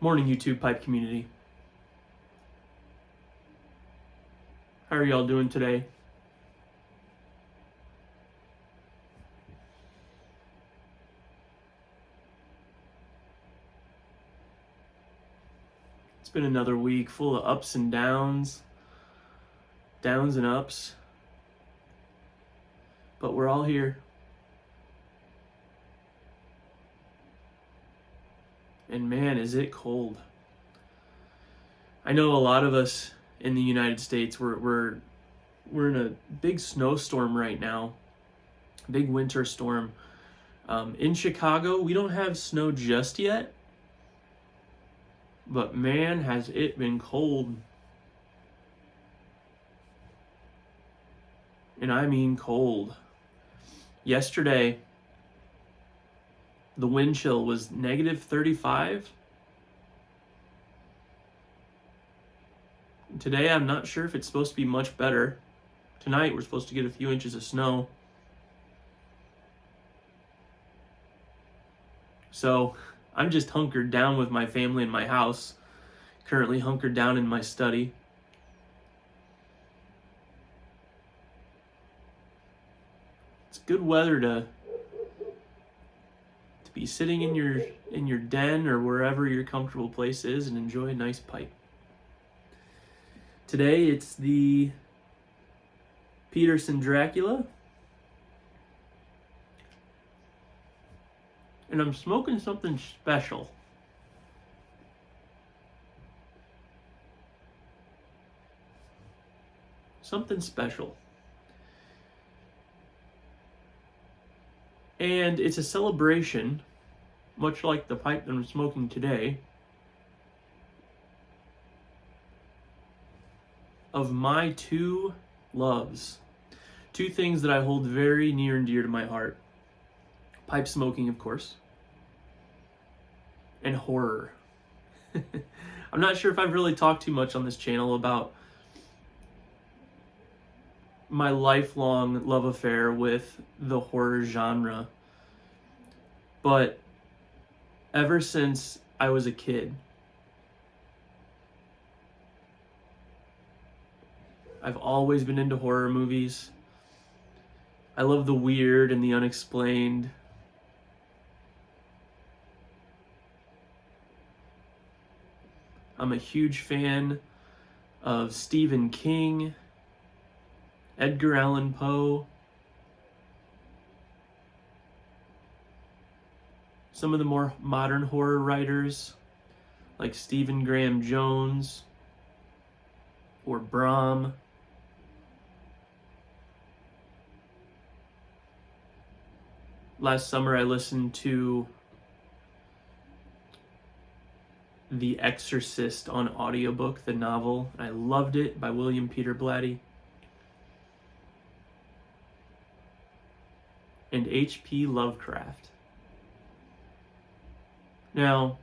Morning, YouTube pipe community. How are y'all doing today? It's been another week full of ups and downs and ups, but we're all here. And man, is it cold. I know a lot of us in the United States, we're in a big snowstorm right now, big winter storm. In Chicago, we don't have snow just yet, but man, has it been cold. And I mean cold. Yesterday, the wind chill was negative 35. Today, I'm not sure if it's supposed to be much better. Tonight, we're supposed to get a few inches of snow. So, I'm just hunkered down with my family in my house. Currently hunkered down in my study. It's good weather to be sitting in your den or wherever your comfortable place is and enjoy a nice pipe. Today it's the Peterson Dracula, and I'm smoking something special. Something special. And it's a celebration, much like the pipe that I'm smoking today, of my two loves. Two things that I hold very near and dear to my heart. Pipe smoking, of course, and horror. I'm not sure if I've really talked too much on this channel about my lifelong love affair with the horror genre, but ever since I was a kid, I've always been into horror movies. I love the weird and the unexplained. I'm a huge fan of Stephen King, Edgar Allan Poe, some of the more modern horror writers like Stephen Graham Jones or Bram. Last summer I listened to The Exorcist on audiobook, the novel. I loved it, by William Peter Blatty. And H.P. Lovecraft. Now,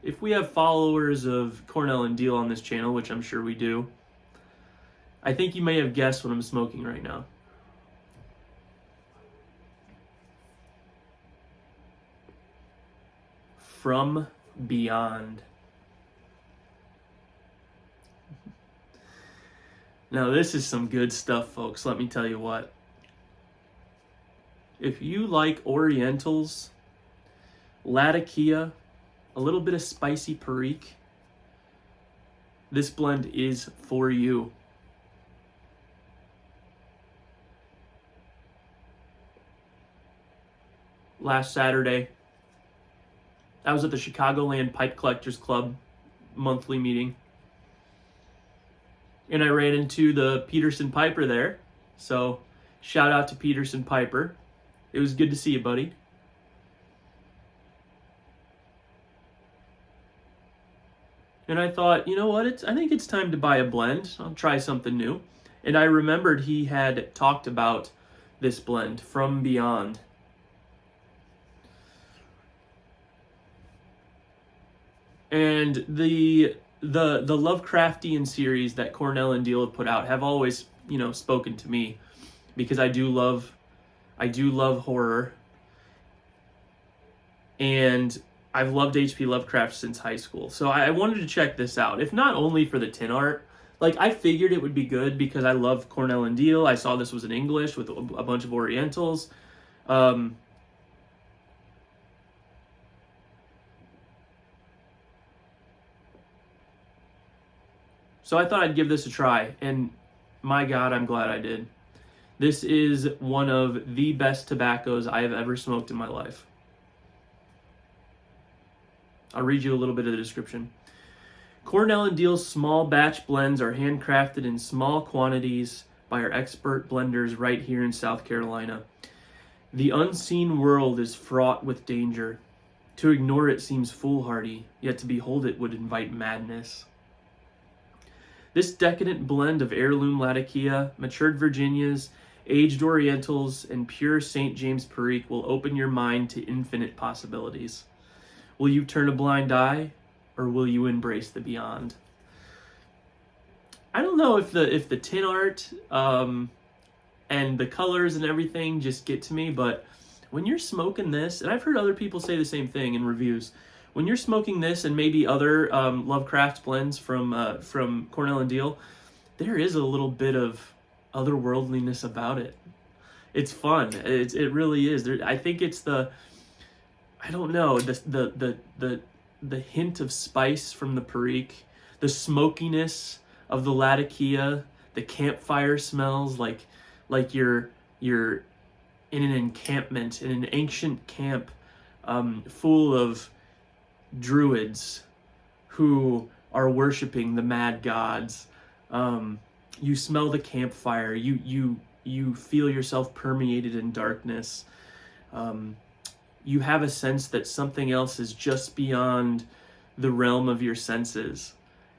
if we have followers of Cornell and Diehl on this channel, which I'm sure we do, I think you may have guessed what I'm smoking right now. From Beyond. Now this is some good stuff, folks, let me tell you what. If you like Orientals, Latakia, a little bit of spicy Perique, this blend is for you. Last Saturday, I was at the Chicagoland Pipe Collectors Club monthly meeting, and I ran into the Peterson Piper there. So shout out to Peterson Piper. It was good to see you, buddy. And I thought, you know what, I think it's time to buy a blend. I'll try something new. And I remembered he had talked about this blend, From Beyond. And the Lovecraftian series that Cornell and Diehl have put out have always, spoken to me, because I do love horror. and I've loved H.P. Lovecraft since high school. So I wanted to check this out, if not only for the tin art. Like, I figured it would be good because I love Cornell and Diehl. I saw this was in English with a bunch of Orientals. So I thought I'd give this a try, and my God, I'm glad I did. This is one of the best tobaccos I have ever smoked in my life. I'll read you a little bit of the description. Cornell and Diehl's small batch blends are handcrafted in small quantities by our expert blenders right here in South Carolina. The unseen world is fraught with danger. To ignore it seems foolhardy, yet to behold it would invite madness. This decadent blend of heirloom Latakia, matured Virginias, aged Orientals, and pure St. James Perique will open your mind to infinite possibilities. Will you turn a blind eye, or will you embrace the beyond? I don't know if the tin art and the colors and everything just get to me, but when you're smoking this, and I've heard other people say the same thing in reviews, when you're smoking this and maybe other Lovecraft blends from Cornell and Diehl, there is a little bit of otherworldliness about it. It's fun. It really is. I think it's the hint of spice from the Perique, the smokiness of the Latakia, the campfire smells like you're in an encampment, in an ancient camp full of druids who are worshiping the mad gods. You smell the campfire. You feel yourself permeated in darkness. You have a sense that something else is just beyond the realm of your senses,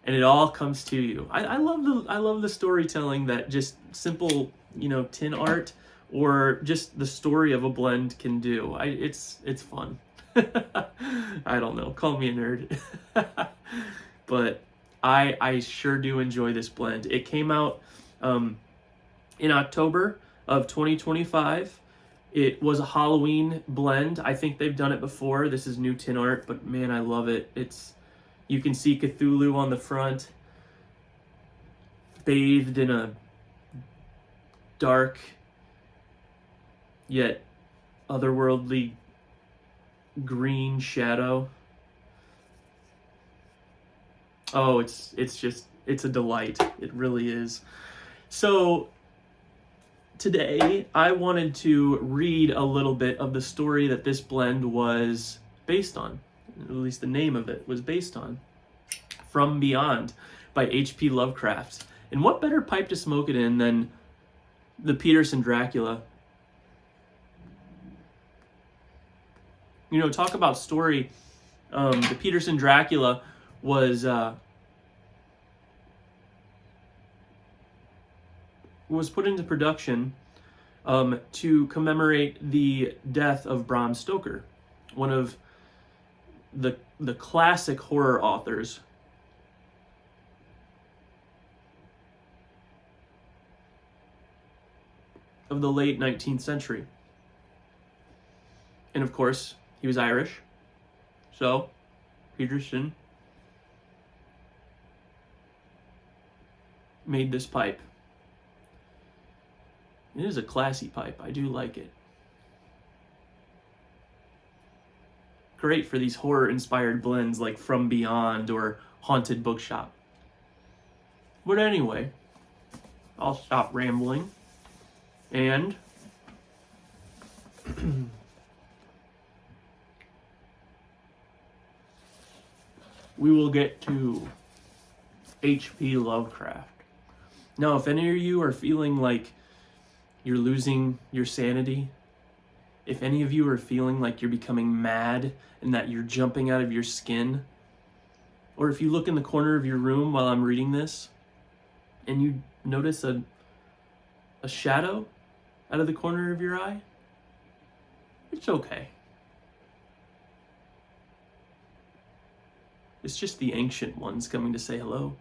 and it all comes to you. I love the storytelling that just simple, tin art or just the story of a blend can do. It's fun. I don't know. Call me a nerd. But I sure do enjoy this blend. It came out in October of 2025. It was a Halloween blend. I think they've done it before. This is new tin art, but man, I love it. You can see Cthulhu on the front, bathed in a dark yet otherworldly green shadow. Oh, it's a delight. It really is. So today I wanted to read a little bit of the story that this blend was based on. At least the name of it was based on. From Beyond by H.P. Lovecraft. And what better pipe to smoke it in than the Peterson Dracula? Talk about story. The Peterson Dracula was put into production to commemorate the death of Bram Stoker, one of the classic horror authors. Of the late 19th century. And of course, he was Irish. So, Peterson made this pipe. It is a classy pipe. I do like it. Great for these horror-inspired blends like From Beyond or Haunted Bookshop. But anyway, I'll stop rambling. And we will get to H.P. Lovecraft. Now, if any of you are feeling like you're losing your sanity, if any of you are feeling like you're becoming mad and that you're jumping out of your skin, or if you look in the corner of your room while I'm reading this and you notice a shadow out of the corner of your eye, it's okay. It's just the ancient ones coming to say hello.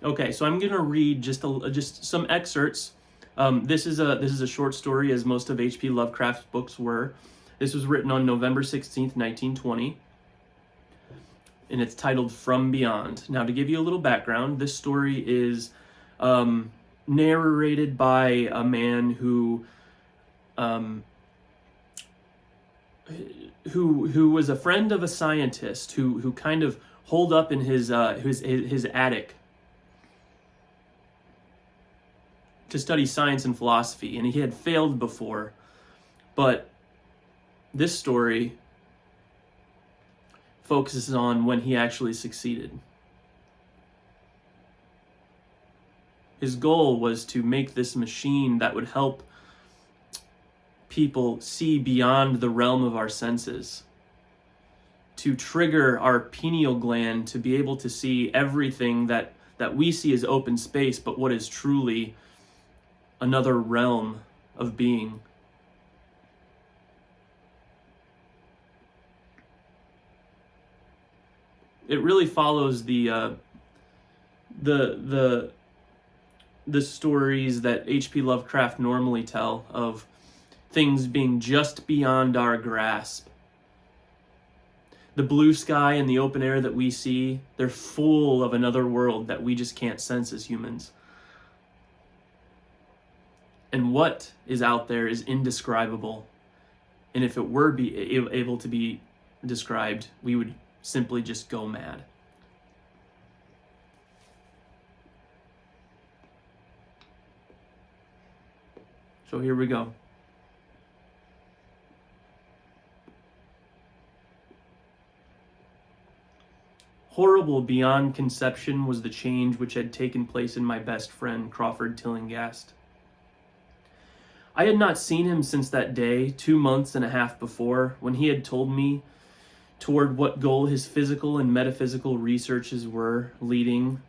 Okay, so I'm gonna read just some excerpts This is a short story, as most of H.P. Lovecraft's books were. This was written on November 16th, 1920, and it's titled From Beyond. Now, to give you a little background, this story is narrated by a man who was a friend of a scientist who kind of holed up in his attic to study science and philosophy, and he had failed before, but this story focuses on when he actually succeeded. His goal was to make this machine that would help people see beyond the realm of our senses, to trigger our pineal gland to be able to see everything that we see as open space, but what is truly another realm of being. It really follows the stories that H.P. Lovecraft normally tell of things being just beyond our grasp. The blue sky and the open air that we see, they're full of another world that we just can't sense as humans. And what is out there is indescribable. And if it were able to be described, we would simply just go mad. So here we go. Horrible beyond conception was the change which had taken place in my best friend, Crawford Tillinghast. I had not seen him since that day, 2 months and a half before, when he had told me toward what goal his physical and metaphysical researches were leading.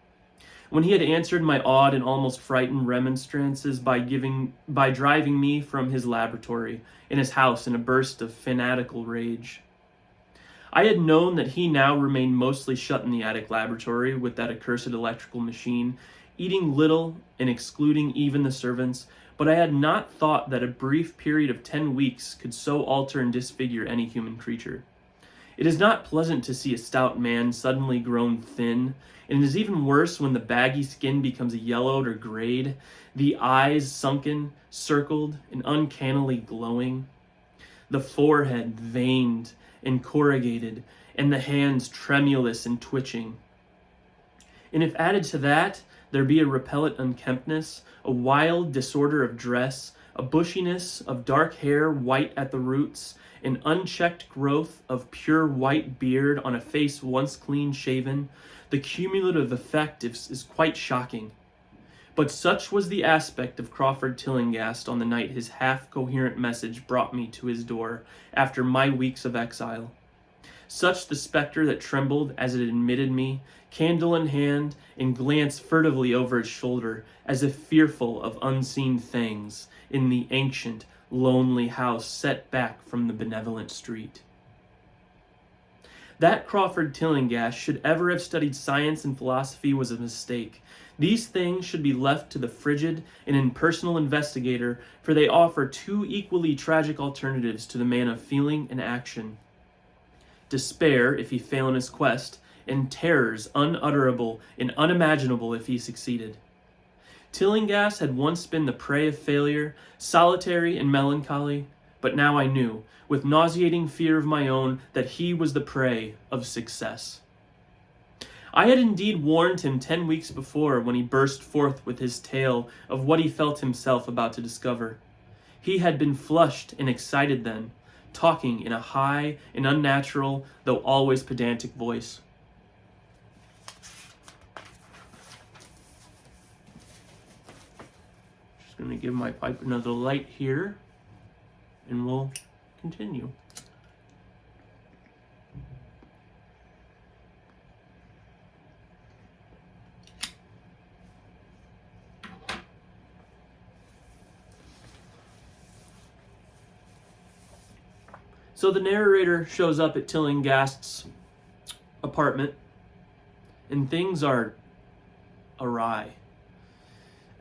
When he had answered my awed and almost frightened remonstrances by driving me from his laboratory in his house in a burst of fanatical rage. I had known that he now remained mostly shut in the attic laboratory with that accursed electrical machine, eating little and excluding even the servants, but I had not thought that a brief period of 10 weeks could so alter and disfigure any human creature. It is not pleasant to see a stout man suddenly grown thin, and it is even worse when the baggy skin becomes yellowed or grayed, the eyes sunken, circled, and uncannily glowing, the forehead veined and corrugated, and the hands tremulous and twitching. And if added to that, there be a repellent unkemptness, a wild disorder of dress, a bushiness of dark hair white at the roots, an unchecked growth of pure white beard on a face once clean shaven, the cumulative effect is quite shocking. But such was the aspect of Crawford Tillinghast on the night his half-coherent message brought me to his door after my weeks of exile. Such the specter that trembled as it admitted me, candle in hand, and glanced furtively over its shoulder, as if fearful of unseen things, in the ancient, lonely house set back from the benevolent street. That Crawford Tillinghast should ever have studied science and philosophy was a mistake. These things should be left to the frigid and impersonal investigator, for they offer two equally tragic alternatives to the man of feeling and action. Despair if he fail in his quest, and terrors unutterable and unimaginable if he succeeded. Tillinghast had once been the prey of failure, solitary and melancholy, but now I knew, with nauseating fear of my own, that he was the prey of success. I had indeed warned him 10 weeks before when he burst forth with his tale of what he felt himself about to discover. He had been flushed and excited then, talking in a high and unnatural, though always pedantic voice. Just going to give my pipe another light here, and we'll continue. So the narrator shows up at Tillinghast's apartment, and things are awry.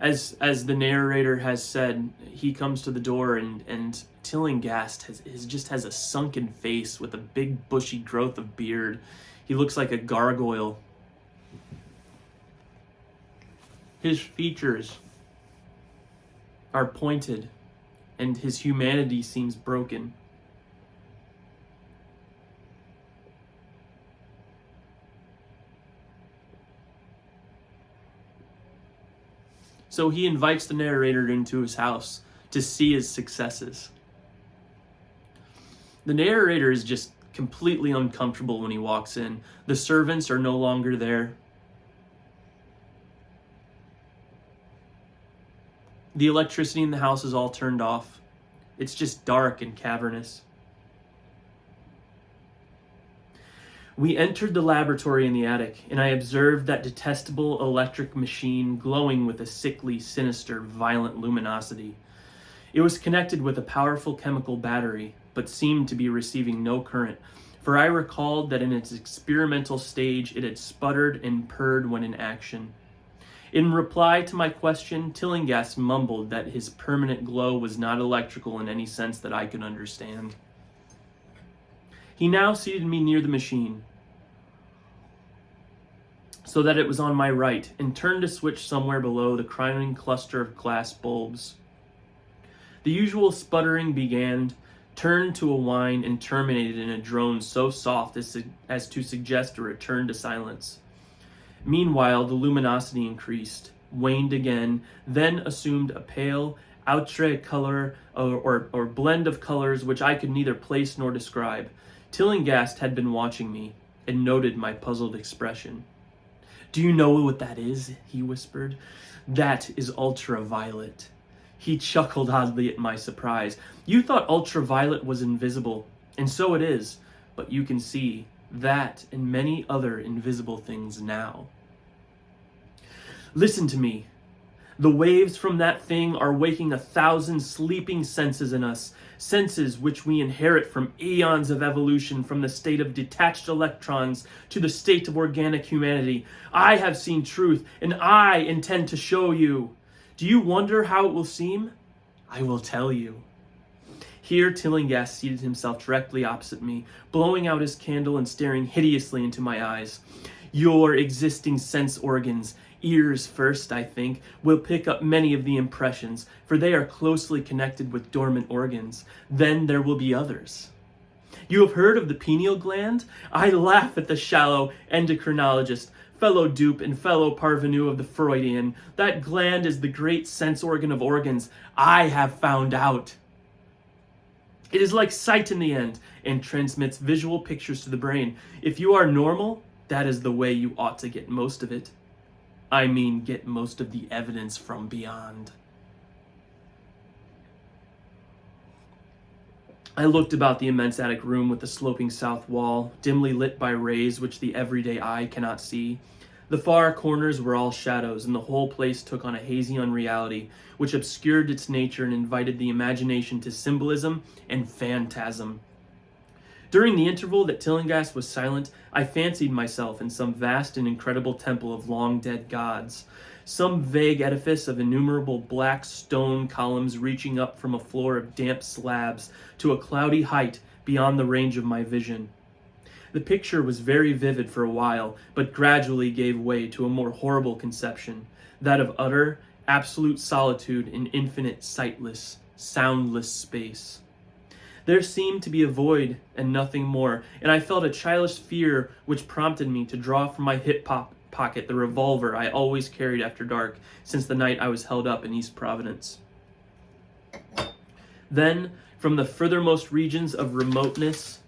As the narrator has said, he comes to the door, and Tillinghast has a sunken face with a big bushy growth of beard. He looks like a gargoyle. His features are pointed, and his humanity seems broken. So he invites the narrator into his house to see his successes. The narrator is just completely uncomfortable when he walks in. The servants are no longer there. The electricity in the house is all turned off. It's just dark and cavernous. We entered the laboratory in the attic, and I observed that detestable electric machine glowing with a sickly, sinister, violent luminosity. It was connected with a powerful chemical battery, but seemed to be receiving no current, for I recalled that in its experimental stage it had sputtered and purred when in action. In reply to my question, Tillinghast mumbled that his permanent glow was not electrical in any sense that I could understand. He now seated me near the machine, so that it was on my right, and turned a switch somewhere below the crowning cluster of glass bulbs. The usual sputtering began, turned to a whine, and terminated in a drone so soft as to suggest a return to silence. Meanwhile, the luminosity increased, waned again, then assumed a pale, outre color or blend of colors which I could neither place nor describe. Tillinghast had been watching me and noted my puzzled expression. "Do you know what that is?" he whispered. "That is ultraviolet." He chuckled oddly at my surprise. "You thought ultraviolet was invisible, and so it is, but you can see that and many other invisible things now. Listen to me. The waves from that thing are waking 1,000 sleeping senses in us, senses which we inherit from eons of evolution, from the state of detached electrons to the state of organic humanity. I have seen truth, and I intend to show you. Do you wonder how it will seem? I will tell you." Here Tillinghast seated himself directly opposite me, blowing out his candle and staring hideously into my eyes. "Your existing sense organs, ears first, I think, will pick up many of the impressions, for they are closely connected with dormant organs. Then there will be others. You have heard of the pineal gland? I laugh at the shallow endocrinologist, fellow dupe and fellow parvenu of the Freudian. That gland is the great sense organ of organs. I have found out. It is like sight in the end, and transmits visual pictures to the brain. If you are normal, that is the way you ought to get most of it. I mean, get most of the evidence from beyond." I looked about the immense attic room with the sloping south wall, dimly lit by rays which the everyday eye cannot see. The far corners were all shadows, and the whole place took on a hazy unreality, which obscured its nature and invited the imagination to symbolism and phantasm. During the interval that Tillinghast was silent, I fancied myself in some vast and incredible temple of long-dead gods, some vague edifice of innumerable black stone columns reaching up from a floor of damp slabs to a cloudy height beyond the range of my vision. The picture was very vivid for a while, but gradually gave way to a more horrible conception, that of utter, absolute solitude in infinite, sightless, soundless space. There seemed to be a void and nothing more, and I felt a childish fear which prompted me to draw from my hip pocket the revolver I always carried after dark since the night I was held up in East Providence. Then, from the furthermost regions of remoteness,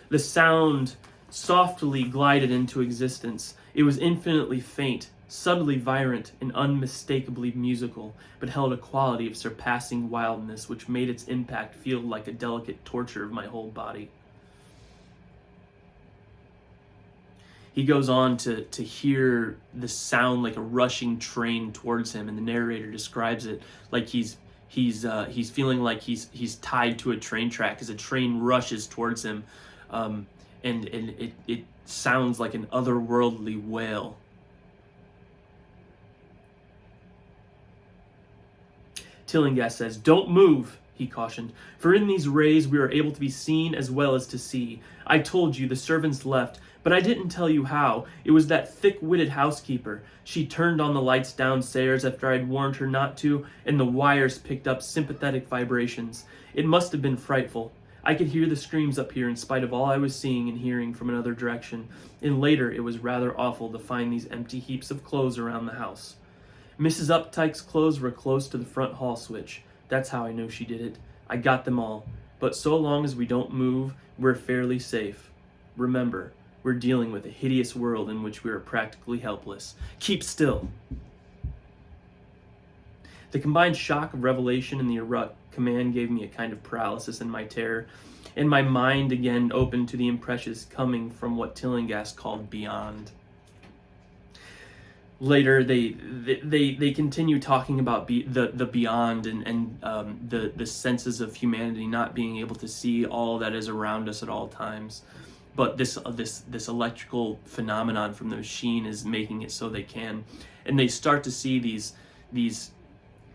the sound softly glided into existence. It was infinitely faint, subtly vibrant, and unmistakably musical, but held a quality of surpassing wildness which made its impact feel like a delicate torture of my whole body. He goes on to hear the sound like a rushing train towards him, and the narrator describes it like he's feeling like he's tied to a train track as a train rushes towards him, and it sounds like an otherworldly wail. Tillinghast says, "Don't move," he cautioned, "for in these rays we are able to be seen as well as to see. I told you the servants left, but I didn't tell you how. It was that thick-witted housekeeper. She turned on the lights downstairs after I'd warned her not to, and the wires picked up sympathetic vibrations. It must have been frightful. I could hear the screams up here in spite of all I was seeing and hearing from another direction, and later it was rather awful to find these empty heaps of clothes around the house. Mrs. Updike's clothes were close to the front hall switch. That's how I know she did it. I got them all. But so long as we don't move, we're fairly safe. Remember, we're dealing with a hideous world in which we are practically helpless. Keep still." The combined shock of revelation and the abrupt command gave me a kind of paralysis in my terror, and my mind again opened to the impressions coming from what Tillinghast called beyond. Later, they continue talking about the beyond and the senses of humanity not being able to see all that is around us at all times. But this electrical phenomenon from the machine is making it so they can, and they start to see these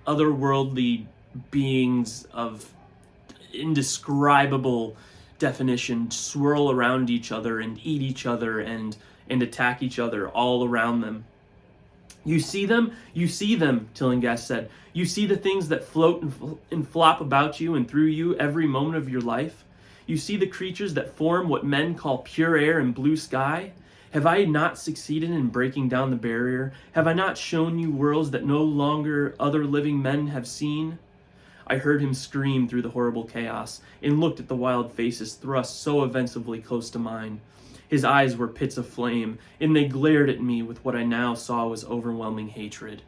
otherworldly beings of indescribable definition swirl around each other and eat each other and attack each other all around them. "You see them? You see them," Tillinghast said. "You see the things that float and flop about you and through you every moment of your life? You see the creatures that form what men call pure air and blue sky? Have I not succeeded in breaking down the barrier? Have I not shown you worlds that no longer other living men have seen?" I heard him scream through the horrible chaos and looked at the wild faces thrust so offensively close to mine. His eyes were pits of flame, and they glared at me with what I now saw was overwhelming hatred.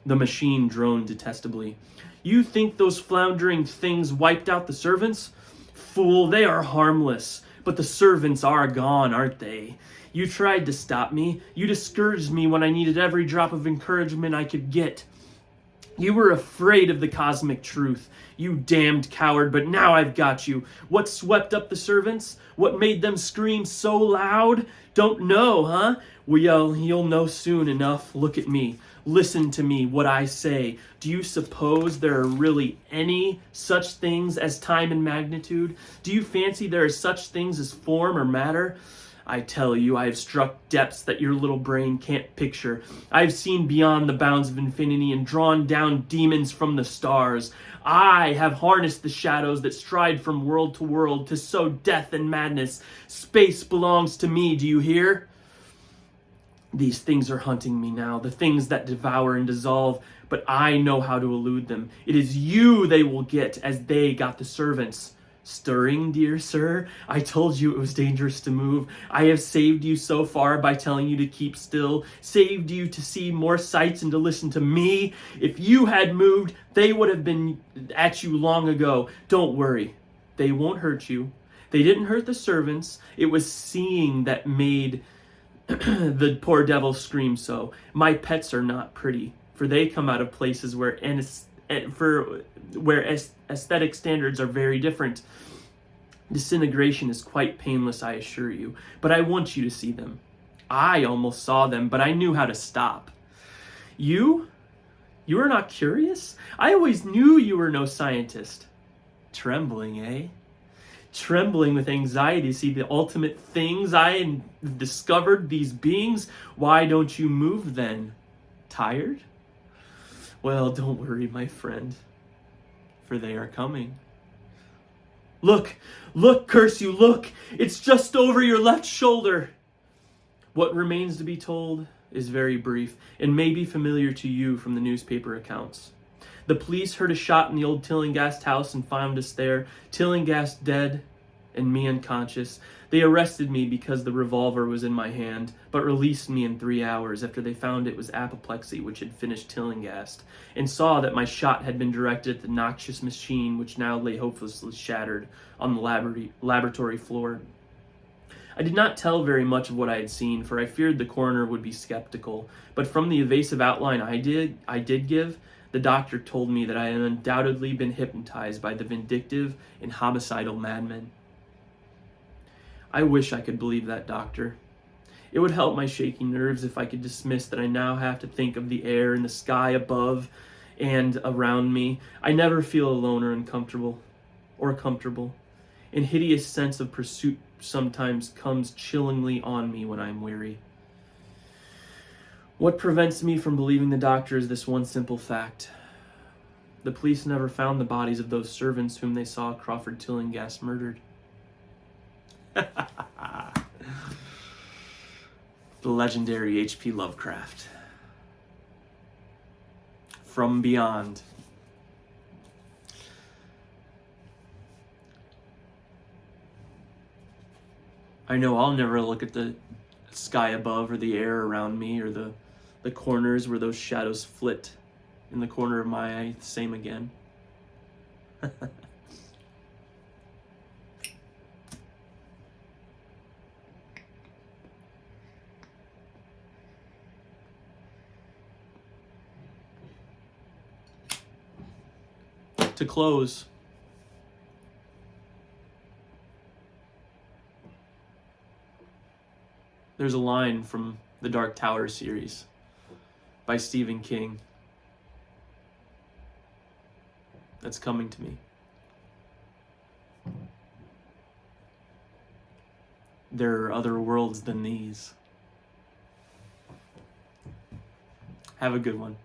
The machine droned detestably. "You think those floundering things wiped out the servants? Fool, they are harmless. But the servants are gone, aren't they? You tried to stop me. You discouraged me when I needed every drop of encouragement I could get. You were afraid of the cosmic truth. You damned coward, but now I've got you. What swept up the servants? What made them scream so loud? Don't know, huh? Well, you'll know soon enough. Look at me. Listen to me, what I say. Do you suppose there are really any such things as time and magnitude? Do you fancy there are such things as form or matter? I tell you, I have struck depths that your little brain can't picture. I have seen beyond the bounds of infinity and drawn down demons from the stars. I have harnessed the shadows that stride from world to world to sow death and madness. Space belongs to me, do you hear? These things are hunting me now, the things that devour and dissolve, but I know how to elude them. It is you they will get as they got the servants. Stirring, dear sir? I told you it was dangerous to move. I have saved you so far by telling you to keep still, saved you to see more sights and to listen to me. If you had moved, they would have been at you long ago. Don't worry. They won't hurt you. They didn't hurt the servants. It was seeing that made the poor devil scream so. My pets are not pretty, for they come out of places where aesthetic standards are very different. Disintegration is quite painless, I assure you, but I want you to see them. I almost saw them, but I knew how to stop. You? You are not curious? I always knew you were no scientist. Trembling, eh? Trembling with anxiety to see the ultimate things I discovered, these beings. Why don't you move then? Tired? Well, don't worry, my friend, for they are coming. Look, look, curse you, look! It's just over your left shoulder! What remains to be told is very brief, and may be familiar to you from the newspaper accounts. The police heard a shot in the old Tillinghast house and found us there, Tillinghast dead and me unconscious. They arrested me because the revolver was in my hand, but released me in 3 hours after they found it was apoplexy which had finished Tillinghast, and saw that my shot had been directed at the noxious machine which now lay hopelessly shattered on the laboratory floor. I did not tell very much of what I had seen, for I feared the coroner would be skeptical, but from the evasive outline I did give, the doctor told me that I had undoubtedly been hypnotized by the vindictive and homicidal madman. I wish I could believe that, doctor. It would help my shaky nerves if I could dismiss that I now have to think of the air and the sky above and around me. I never feel alone or uncomfortable or comfortable. An hideous sense of pursuit sometimes comes chillingly on me when I'm weary. What prevents me from believing the doctor is this one simple fact. The police never found the bodies of those servants whom they saw Crawford Tillinghast murdered. The legendary H.P. Lovecraft. From Beyond. I know I'll never look at the sky above or the air around me or the corners where those shadows flit in the corner of my eye the same again. To close, there's a line from the Dark Tower series by Stephen King that's coming to me. There are other worlds than these. Have a good one.